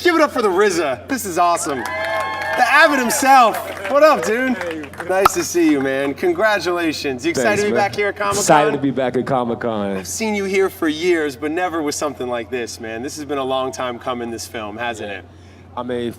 Give it up for the RZA. This is awesome. The Abbott himself. What up, dude? Nice to see you, man. Congratulations. You excited to be back here at Comic-Con? Excited to be back at Comic-Con. I've seen you here for years, but never with something like this, man. This has been a long time coming, this film, hasn't it? I mean,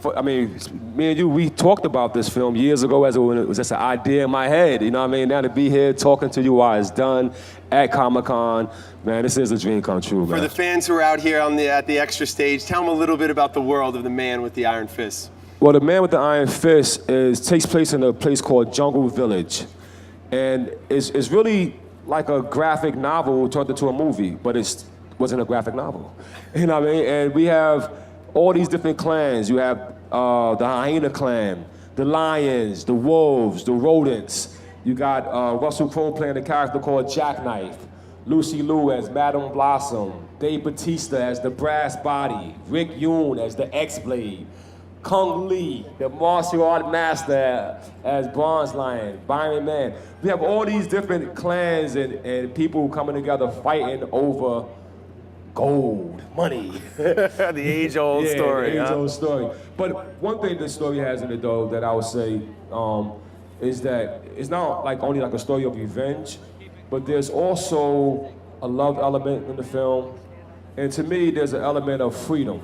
me and you, we talked about this film years ago as it was just an idea in my head. You know what I mean? Now to be here talking to you while it's done at Comic-Con, man, this is a dream come true, man. For the fans who are out here at the extra stage, tell them a little bit about the world of the Man with the Iron Fist. Well, the Man with the Iron Fist takes place in a place called Jungle Village. And it's really like a graphic novel turned into a movie, but it wasn't a graphic novel. You know what I mean? And we have all these different clans. You have the Hyena clan, the Lyons, the Wolves, the Rodents. You got Russell Crowe playing a character called Jackknife, Lucy Liu as Madame Blossom, Dave Bautista as the Brass Body, Rick Yoon as the X-Blade, Kung Lee, the martial art master as Bronze Lion, Byron Man. We have all these different clans and people coming together fighting over gold, money. The age-old story. The age-old story. But one thing this story has in it, though, that I would say is that it's not like only like a story of revenge, but there's also a love element in the film. And to me, there's an element of freedom.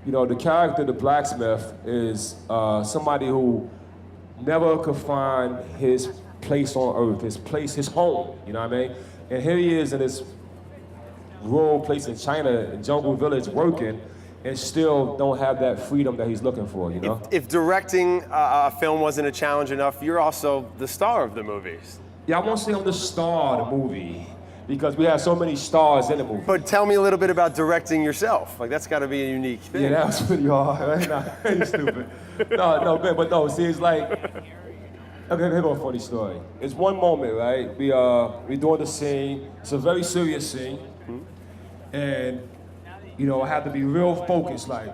You know, the character, the blacksmith, is somebody who never could find his place on earth, his home, you know what I mean? And here he is in this rural place in China, in Jungle Village, working, and still don't have that freedom that he's looking for, you know? If directing a film wasn't a challenge enough, you're also the star of the movies. Yeah, I won't say I'm the star of the movie, because we have so many stars in the movie. But tell me a little bit about directing yourself. Like, that's got to be a unique thing. Yeah, that was pretty hard, right? Nah, you're stupid. No, see, it's like, okay, here goes a funny story. It's one moment, right? We doing the scene. It's a very serious scene. And, you know, I have to be real focused, like,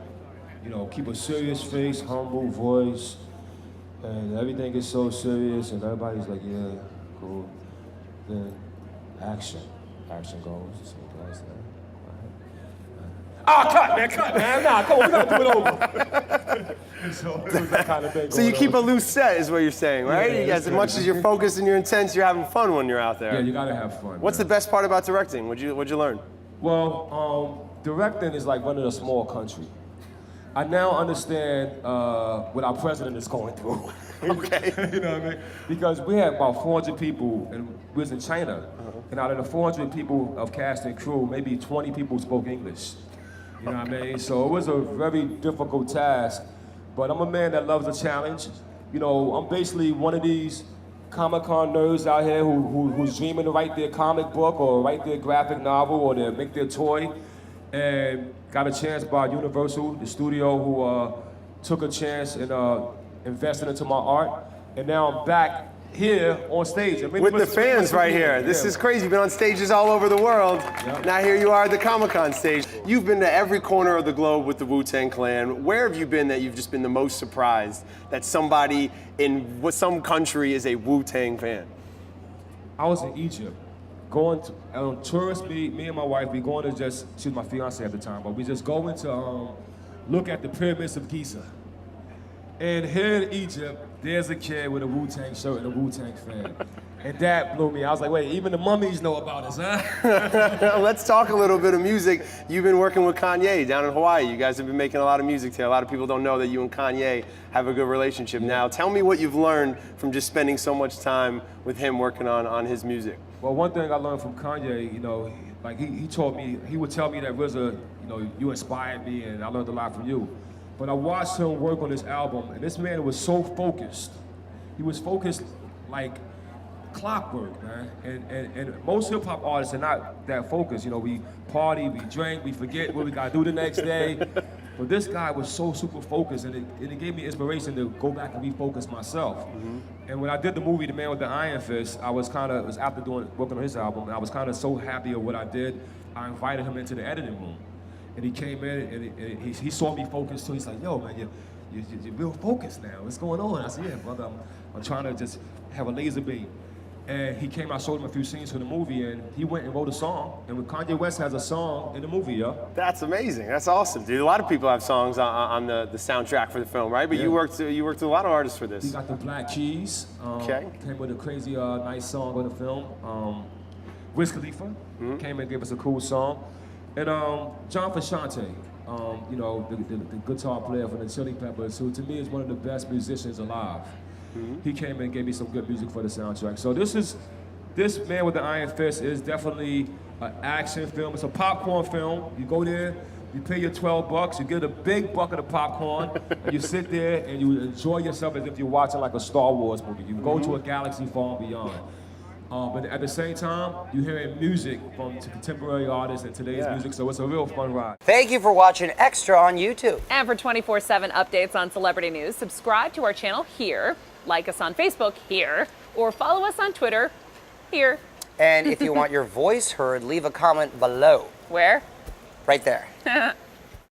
you know, keep a serious face, humble voice, and everything is so serious, and everybody's like, yeah, cool. Then action goes. Cut, man. Nah, come on, we gotta do it over. So it was that kind of thing. So you keep a loose set, is what you're saying, right? Yeah, as much as you're focused and you're intense, you're having fun when you're out there. Yeah, you gotta have fun. What's the best part about directing? What'd you learn? Well, directing is like running a small country. I now understand what our president is going through. Okay. You know what I mean? Because we had about 400 people, and we was in China. And out of the 400 people of cast and crew, maybe 20 people spoke English. You know what I mean? So it was a very difficult task. But I'm a man that loves a challenge. You know, I'm basically one of these Comic-Con nerds out here who's dreaming to write their comic book or write their graphic novel or to make their toy. And got a chance by Universal, the studio, who took a chance and invested into my art. And now I'm back here on stage. With the fans right here. This is crazy. You've been on stages all over the world. Yep. Now here you are at the Comic-Con stage. You've been to every corner of the globe with the Wu-Tang Clan. Where have you been that you've just been the most surprised that somebody in some country is a Wu-Tang fan? I was in Egypt. Going on tourist, me and my wife, we going to she was my fiance at the time, but we just going to look at the pyramids of Giza. And here in Egypt, there's a kid with a Wu-Tang shirt and a Wu-Tang fan. And that blew me. I was like, wait, even the mummies know about us, huh? Let's talk a little bit of music. You've been working with Kanye down in Hawaii. You guys have been making a lot of music together. A lot of people don't know that you and Kanye have a good relationship now. Tell me what you've learned from just spending so much time with him working on his music. Well, one thing I learned from Kanye, you know, like he told me, he would tell me that RZA, you know, you inspired me and I learned a lot from you. But I watched him work on this album, and this man was so focused. He was focused like clockwork, man. And most hip hop artists are not that focused. You know, we party, we drink, we forget what we gotta do the next day. But this guy was so super focused, and it gave me inspiration to go back and refocus myself. And when I did the movie, The Man with the Iron Fist, it was after working on his album, and I was kind of so happy with what I did. I invited him into the editing room. And he came in and he saw me focused, so he's like, yo, man, you're real focused now. What's going on? I said, yeah, brother, I'm trying to just have a laser beam. And he came, I showed him a few scenes for the movie, and he went and wrote a song. And Kanye West has a song in the movie, yo. That's amazing. That's awesome, dude. A lot of people have songs on the soundtrack for the film, right? But Yeah. you worked with a lot of artists for this. He got the Black Keys. Okay. Came with a crazy, nice song on the film. Wiz Khalifa came and gave us a cool song. And John Frusciante, you know, the guitar player from the Chili Peppers, who to me is one of the best musicians alive. He came and gave me some good music for the soundtrack. So this Man with the Iron Fist is definitely an action film. It's a popcorn film. You go there, you pay your $12, you get a big bucket of popcorn, and you sit there and you enjoy yourself as if you're watching like a Star Wars movie. You go to a galaxy far and beyond. But at the same time, you're hearing music from contemporary artists and today's music, so it's a real fun ride. Thank you for watching Extra on YouTube. And for 24/7 updates on celebrity news, subscribe to our channel here, like us on Facebook here, or follow us on Twitter here. And if you want your voice heard, leave a comment below. Where? Right there.